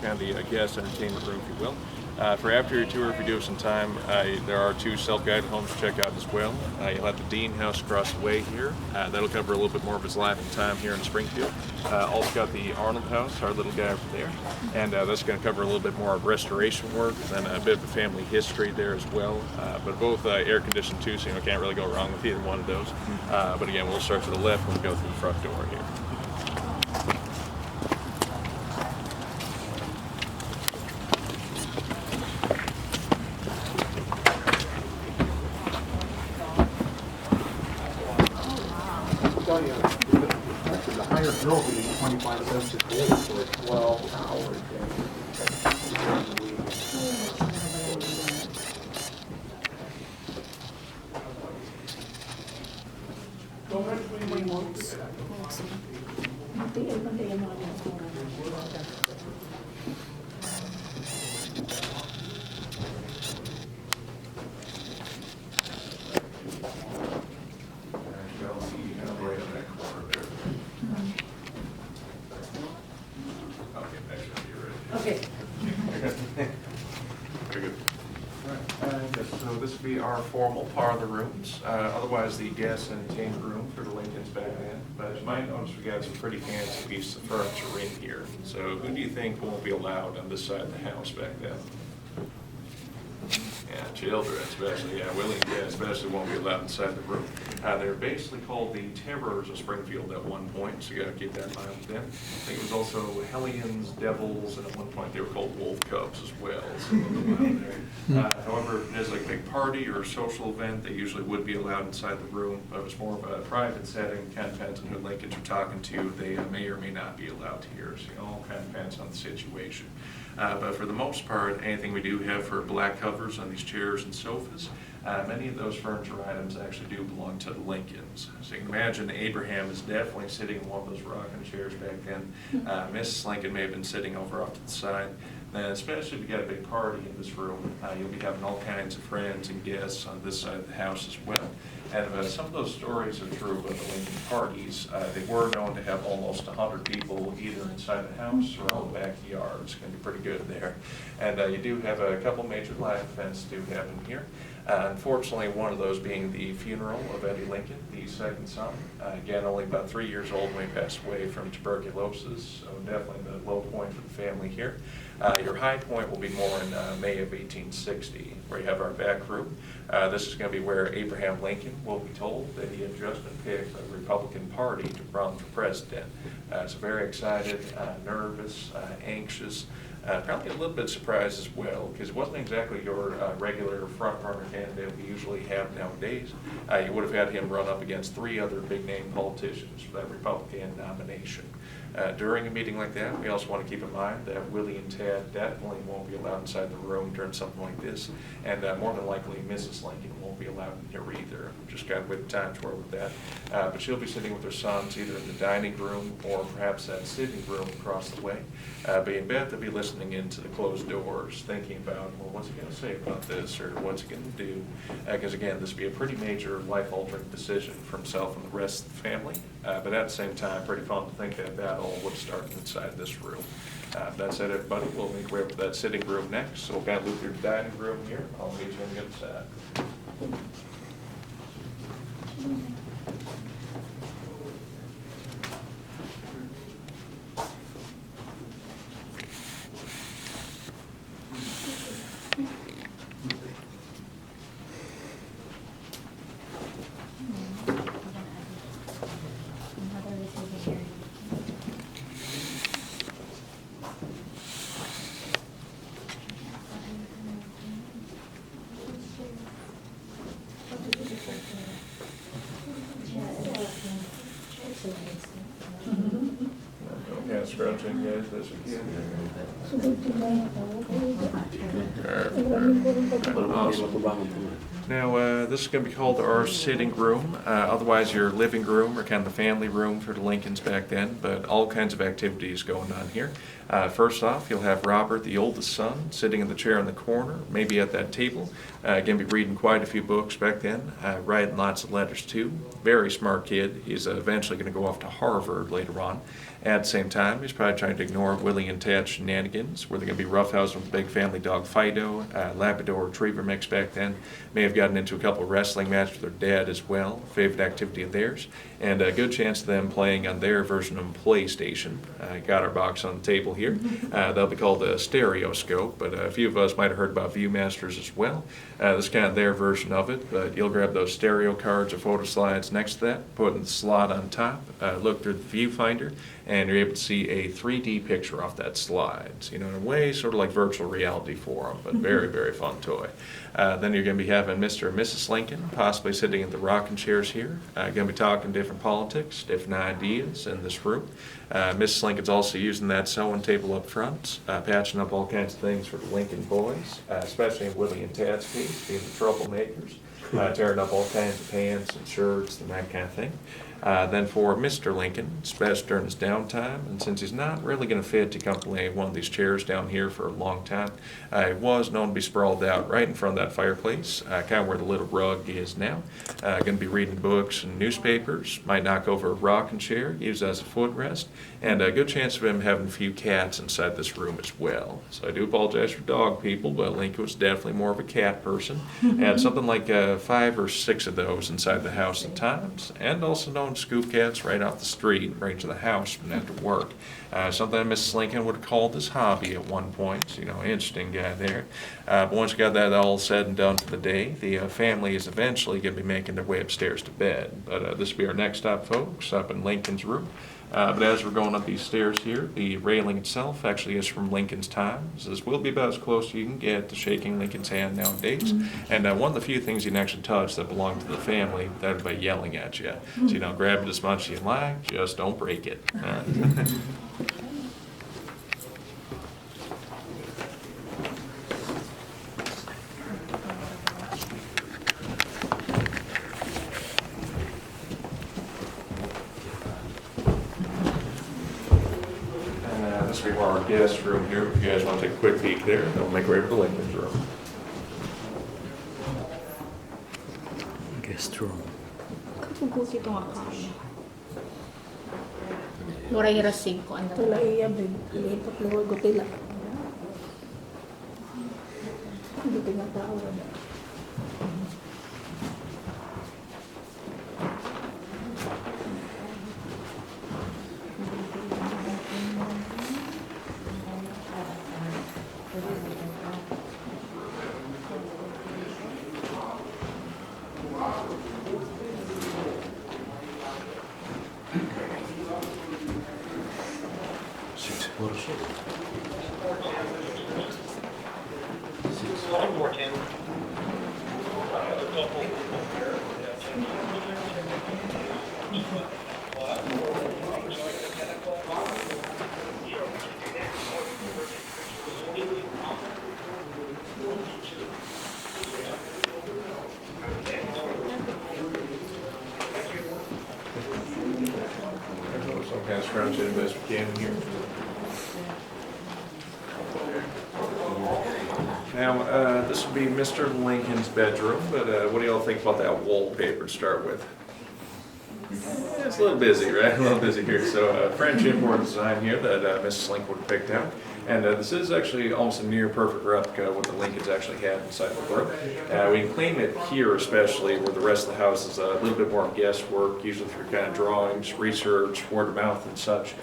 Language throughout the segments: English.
kind of the guest entertainment room, if you will. For after your tour, if you do have some time, there are two self-guided homes to check out as well. You'll have the Dean House across the way here. That'll cover a little bit more of his life and time here in Springfield. Also got the Arnold House, our little guy over there, and that's going to cover a little bit more of restoration work and a bit of a family history there as well. But both air-conditioned too, so you can't really go wrong with either one of those. But again, we'll start to the left when we go through the front door here. Actually, the higher bill will be 25 cents a day for a 12-hour day. Okay. Very good. So this would be our formal parlor rooms. Otherwise, the guest entertainment room for the Lincolns back then. But you might notice we got some pretty fancy pieces of furniture in here. So who do you think won't be allowed on this side of the house back then? Yeah, children especially. Yeah, Willie and Dad especially won't be allowed inside the room. They're basically called the Terrors of Springfield at one point, so you got to keep that in mind with them. I think it was also Hellions, Devils, and at one point they were called Wolf Cubs as well. So however, if there's like a big party or a social event, they usually would be allowed inside the room, but if it's more of a private setting, kind of depends on who Lincolns are talking to. They may or may not be allowed to hear, so it all kind of depends on the situation. But for the most part, anything we do have for black covers on these chairs and sofas, many of those furniture items actually do belong to the Lincolns. So you can imagine Abraham is definitely sitting in one of those rocking chairs back then. Mrs. Lincoln may have been sitting over off to the side. Then especially if you got a big party in this room, you'll be having all kinds of friends and guests on this side of the house as well. And some of those stories are true about the Lincoln parties. They were known to have almost 100 people either inside the house or out the backyard. It's going to be pretty good there. And you do have a couple major live events do happen here. Unfortunately, one of those being the funeral of Eddie Lincoln, the second son. Again, only about 3 years old when he passed away from tuberculosis, so definitely the low point for the family here. Your high point will be more in May of 1860, where you have our back room. This is going to be where Abraham Lincoln will be told that he had just been picked by the Republican Party to run for president. So very excited, nervous, anxious. Probably a little bit surprised as well, because it wasn't exactly your regular front-runner candidate we usually have nowadays. You would have had him run up against 3 other big-name politicians for that Republican nomination. During a meeting like that, we also want to keep in mind that Willie and Ted definitely won't be allowed inside the room during something like this, and more than likely Mrs. Lincoln won't be allowed in here either. Just got to wait the time to work with that. But she'll be sitting with her sons either in the dining room or perhaps that sitting room across the way. But in bed, they'll be listening into the closed doors, thinking about, well, what's he going to say about this, or what's he going to do? Because again, this will be a pretty major life-altering decision for himself and the rest of the family. But at the same time, pretty fun to think that that all would start inside this room. That said, everybody, we'll make way up to that sitting room next. So we'll kind of loop through the dining room here. I'll meet you on the other side. Yeah, scratching, guys, this again. Now, this is going to be called our sitting room, otherwise your living room or kind of the family room for the Lincolns back then, but all kinds of activities going on here. First off, you'll have Robert, the oldest son, sitting in the chair in the corner, maybe at that table. Going to be reading quite a few books back then, writing lots of letters too. Very smart kid. He's eventually going to go off to Harvard later on. At the same time, he's probably trying to ignore Willie and Tad's shenanigans, where they're going to be roughhousing with the big family dog Fido, Labrador Retriever mix back then. May have gotten into a couple of wrestling matches with their dad as well, favorite activity of theirs, and a good chance of them playing on their version of PlayStation. Got our box on the table here. They'll be called a stereoscope, but a few of us might have heard about Viewmasters as well. This is kind of their version of it, but you'll grab those stereo cards or photo slides next to that, put in the slot on top, look through the viewfinder, and you're able to see a 3D picture off that slide. So, you know, in a way, sort of like virtual reality for them, but very, very fun toy. Then you're going to be having Mr. and Mrs. Lincoln, possibly sitting in the rocking chairs here. Going to be talking different politics, different ideas in this room. Mrs. Lincoln's also using that sewing table up front, patching up all kinds of things for the Lincoln boys, especially in Willie and Tad's case, being the troublemakers, tearing up all kinds of pants and shirts and that kind of thing. Then for Mr. Lincoln, it's best during his downtime, and since he's not really going to fit to comfortably in one of these chairs down here for a long time, he was known to be sprawled out right in front of that fireplace, kind of where the little rug is now. Going to be reading books and newspapers, might knock over a rocking chair, use it as a footrest, and a good chance of him having a few cats inside this room as well. So I do apologize for dog people, but Lincoln was definitely more of a cat person. Had something like 5 or 6 of those inside the house at times, and also known scoop cats right off the street and bring to the house when after work. Something Mrs. Lincoln would have called his hobby at one point. You know, interesting guy there. But once you got that all said and done for the day, the family is eventually going to be making their way upstairs to bed. But this will be our next stop, folks, up in Lincoln's room. But as we're going up these stairs here, the railing itself actually is from Lincoln's time. So this will be about as close as you can get to shaking Lincoln's hand nowadays. And one of the few things you can actually touch that belong to the family without everybody yelling at you. So, you know, grab it as much as you like, just don't break it. All right. This will be our guest room here. If you guys want to take a quick peek there, then we'll make way over to Lincoln's room. Guest room. Kukusi ito nga kaya. Luray rasing ko ano. Wala iya, babe. Lipat na huwag gutila. Hindi tinatawag. So kind of scrounge it as best we can here. Now, this would be Mr. Lincoln's bedroom, but what do y'all think about that wallpaper to start with? It's a little busy, right? A little busy here. So French import design here that Mrs. Lincoln would have picked out. And this is actually almost a near perfect replica of what the Lincolns actually had inside the room. We can claim it here especially where the rest of the house is a little bit more guesswork, usually through kind of drawings, research, word of mouth and such.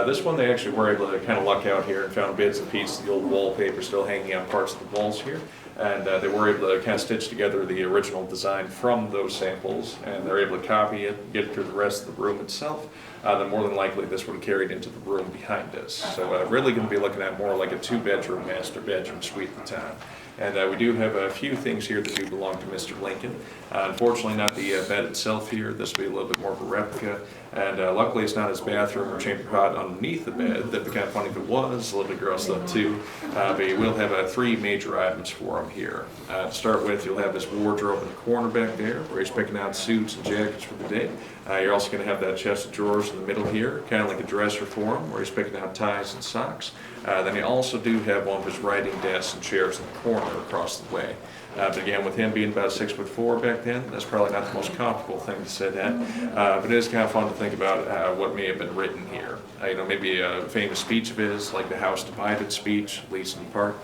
This one they actually were able to kind of luck out here and found bits and pieces of the old wallpaper still hanging on parts of the walls here. And they were able to kind of stitch together the original design from those samples, and they're able to copy it, get it through the rest of the room itself. Then more than likely this would have carried into the room behind us. So really going to be looking at more like a 2-bedroom master bedroom suite at the time. And we do have a few things here that do belong to Mr. Lincoln. Unfortunately not the bed itself here. This will be a little bit more of a replica. And luckily it's not his bathroom or chamber pot underneath the bed. That'd be kind of funny if it was. A little bit gross though too. But you will have 3 major items for him. uniform here. To start with, you'll have this wardrobe in the corner back there where he's picking out suits and jackets for the day. You're also going to have that chest of drawers in the middle here, kind of like a dresser for him, where he's picking out ties and socks. Then you also do have one of his writing desks and chairs in the corner across the way. But again, with him being about 6'4" back then, that's probably not the most comfortable thing to sit at. But it is kind of fun to think about what may have been written here. Maybe a famous speech of his, like the House Divided speech, Leeson Park.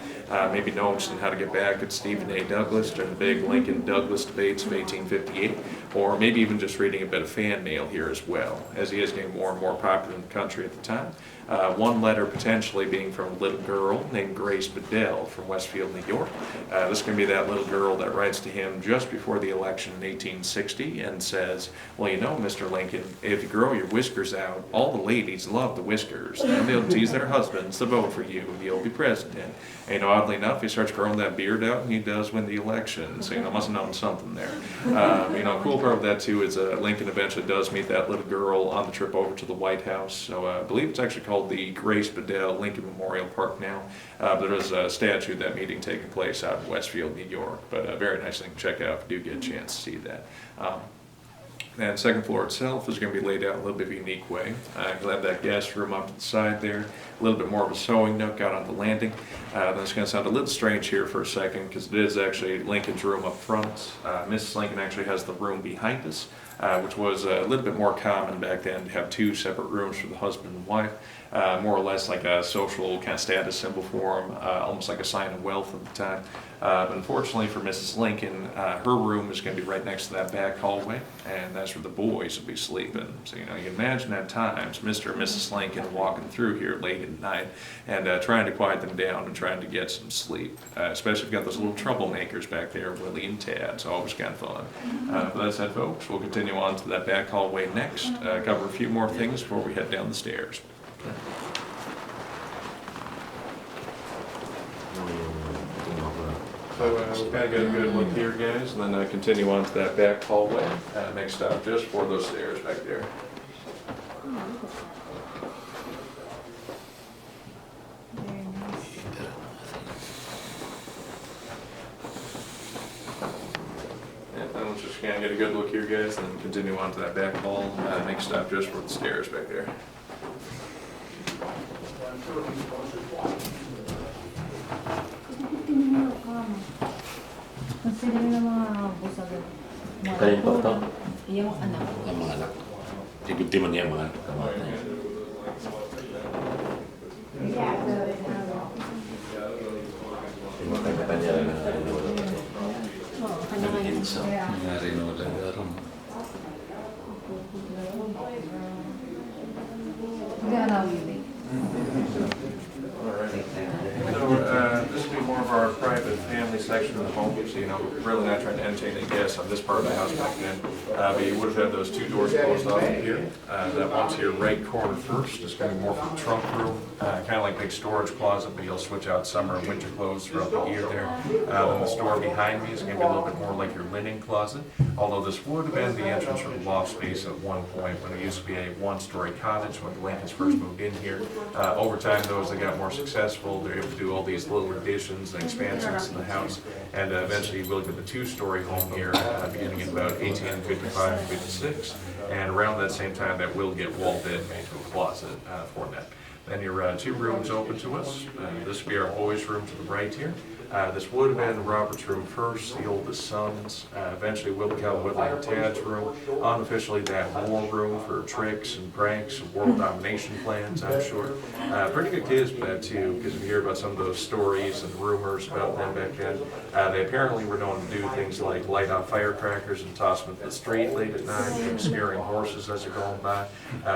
Maybe notes on how to get back at Stephen A. Douglas during the big Lincoln-Douglas debates of 1858. Or maybe even just reading a bit of fan mail here as well, as he is getting more and more popular in the country at the time. One letter potentially being from a little girl named Grace Bedell from Westfield, New York. This is going to be that little girl that writes to him just before the election in 1860 and says, well, you know, Mr. Lincoln, if you grow your whiskers out, all the ladies love the whiskers, and they'll tease their husbands to vote for you, and you'll be president. And, oddly enough, he starts growing that beard out, and he does win the election. So, must have known something there. Cool part of that, too, is Lincoln eventually does meet that little girl on the trip over to the White House. So I believe it's actually called the Grace Bedell Lincoln Memorial Park now. There is a statue of that meeting taking place out in Westfield, New York. But a very nice thing to check out if you do get a chance to see that. And second floor itself is going to be laid out in a little bit of a unique way. You'll have that guest room up to the side there, a little bit more of a sewing nook out on the landing. Then it's going to sound a little strange here for a second because it is actually Lincoln's room up front. Mrs. Lincoln actually has the room behind us, which was a little bit more common back then to have two separate rooms for the husband and wife. More or less like a social kind of status symbol for them, almost like a sign of wealth at the time. But unfortunately for Mrs. Lincoln, her room is going to be right next to that back hallway, and that's where the boys will be sleeping. So, you imagine at times Mr. and Mrs. Lincoln walking through here late at night and trying to quiet them down and trying to get some sleep, especially if you've got those little troublemakers back there, Willie and Tad. So always kind of fun. But that said, folks, we'll continue on to that back hallway next, cover a few more things before we head down the stairs. So we'll kind of get a good look here, guys, and then continue on to that back hallway. Next stop just for those stairs back there. Very nice. And then we'll just kind of get a good look here, guys, and then continue on to that back hall. Next stop just for the stairs back there. Consider na mga busagan. Kayo pa ito? Yung anak. Ang mga anak. Ibigtiman niya mga kamata niya. Yung mga kanya na nag-insa. Nangyari na wala garam. So this will be more of our private family section of the home. So, we're really not trying to entertain any guests on this part of the house back then. But you would have had those two doors closed off here. That one to your right corner first is going to be more for the trunk room, kind of like big storage closet, but you'll switch out summer and winter clothes throughout the year there. Then the door behind me is going to be a little bit more like your linen closet. Although this would have been the entrance for the loft space at one point when it used to be a one-story cottage when the Lincolns first moved in here. Over time, though, as they got more successful, they're able to do all these little additions and expansions to the house, and eventually we'll get the two-story home here beginning in about 1855 and 56, and around that same time that will get walled in into a closet for that. Then your two rooms open to us. This will be our boys' room to the right here. This would have been Robert's room first, the oldest sons. Eventually will become Willie and Tad's room. Unofficially that war room for tricks and pranks and world domination plans, I'm sure. Pretty good kids for that too, because we hear about some of those stories and rumors about them back then. They apparently were known to do things like light off firecrackers and toss them into the street late at night, scaring horses as they're going by.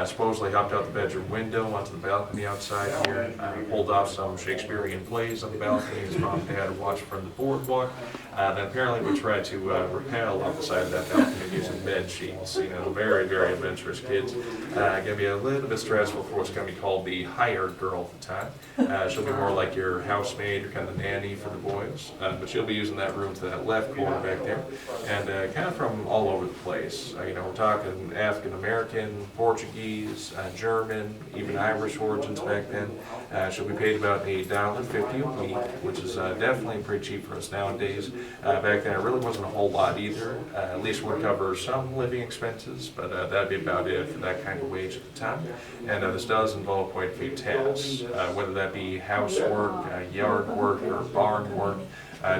Supposedly hopped out the bedroom window onto the balcony outside here, pulled off some Shakespearean plays on the balcony. His mom and dad watch from the boardwalk. Then apparently we tried to rappel off the side of that balcony using bed sheets. Very, very adventurous kids. Going to be a little bit stressful for what's going to be called the hired girl at the time. She'll be more like your housemaid or kind of nanny for the boys. But she'll be using that room to that left corner back there. And kind of from all over the place. We're talking African American, Portuguese, German, even Irish origin. margins back then. So we paid about $1.50 a week, which is definitely pretty cheap for us nowadays. Back then it really wasn't a whole lot either. At least would cover some living expenses, but that'd be about it for that kind of wage at the time. And this does involve quite a few tasks, whether that be housework, yard work, or barn work.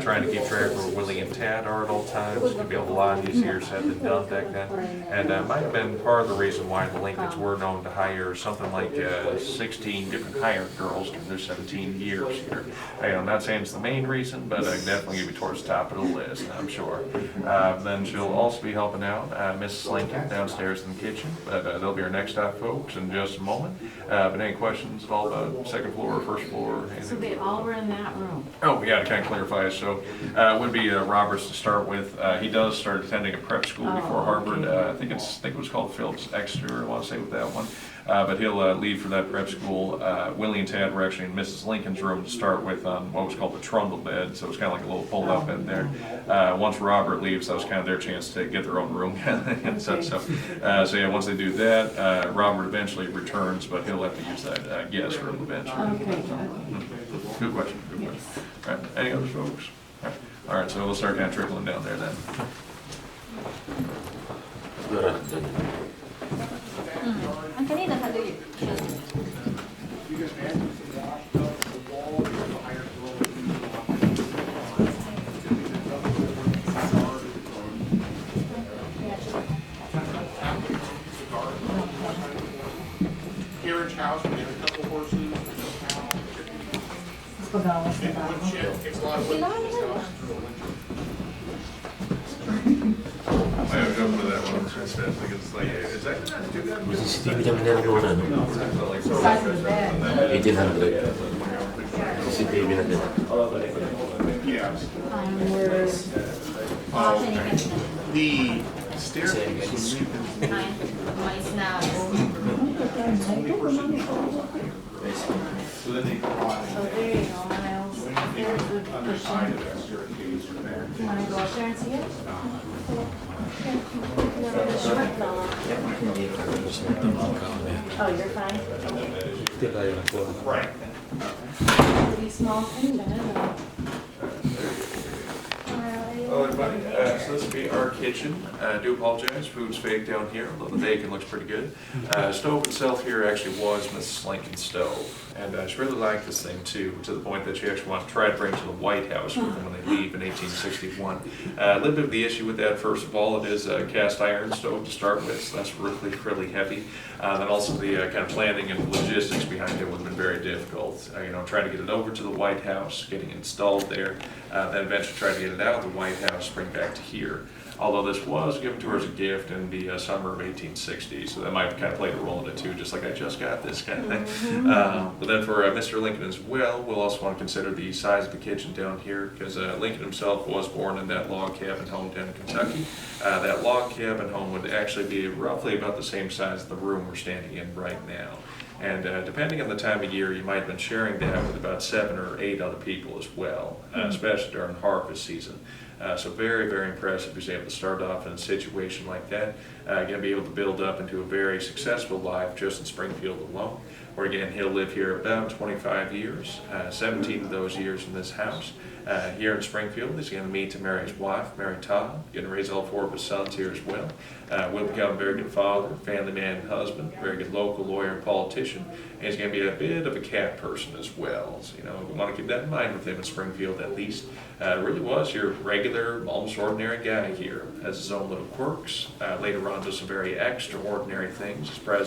Trying to keep track of where Willie and Tad are at all times. It could be a lot easier said than done back then. And might have been part of the reason why the Lincolns were known to hire something like 16 different hired girls during their 17 years here. I'm not saying it's the main reason, but I definitely give you towards the top of the list, I'm sure. Then she'll also be helping out Mrs. Lincoln downstairs in the kitchen, but they'll be our next stop, folks, in just a moment. But any questions at all about second floor or first floor? Or So they all were in that room? Oh, yeah, to kind of clarify, so it would be Roberts to start with. He does start attending a prep school before Harvard. I think it was called Phillips Exeter, I want to say with that one. But he'll leave for that prep school. Willie and Tad were actually in Mrs. Lincoln's room to start with on what was called the trundle bed, so it's kind of like a little pull-out bed there. Once Robert leaves, that was kind of their chance to get their own room and such. So yeah, once they do that, Robert eventually returns, but he'll have to use that guest room eventually. Okay. Good question, good question. All right, any other folks? All right, so we'll start kind of trickling down there then. Ang kanina sabi Carriage house, we have a couple horses, pagawas na ba? woodshed, takes a lot of wood. I have jump to that one, it's fast, because it's like, is that gonna do that? May CCTV kami na nagawa na, no? Size of the bed. 1800. CCTV na din. Yeah. We're watching it. The staircase was Mais na. so then they go on So there you go, Miles. There's the underside cushion. of that staircase from there. You wanna go up there and see it? Oh, you're fine? Right. Pretty small thing, but I don't know. Hello everybody, so this will be our kitchen. I do apologize, food's fake down here, although the bacon looks pretty good. Stove itself here actually was Mrs. Lincoln's stove. And she really liked this thing too, to the point that she actually wanted to try to bring it to the White House with them when they leave in 1861. A little bit of the issue with that, first of all, it is a cast iron stove to start with, so that's really, really heavy. Then also the kind of planning and logistics behind it would have been very difficult. Trying to get it over to the White House, getting it installed there, then eventually try to get it out of the White House, bring back to here. Although this was given to her as a gift in the summer of 1860, so that might have kind of played a role in it too, just like I just got this kind of thing. But then for Mr. Lincoln as well, we'll also want to consider the size of the kitchen down here, because Lincoln himself was born in that log cabin home down in Kentucky. That log cabin home would actually be roughly about the same size as the room we're standing in right now. And depending on the time of year, you might have been sharing that with about 7 or 8 other people as well, especially during harvest season. So very, very impressive. He's able to start off in a situation like that. Going to be able to build up into a very successful life just in Springfield alone. Where again, he'll live here about 25 years, 17 of those years in this house. Here in Springfield, he's going to meet to marry his wife, Mary Todd, going to raise all 4 of his sons here as well. Will become a very good father, family man, and husband, very good local lawyer and politician. And he's going to be a bit of a cat person as well. So, we want to keep that in mind with him in Springfield at least. Really was your regular, almost ordinary guy here. Has his own little quirks. Later on, does some very extraordinary things. As president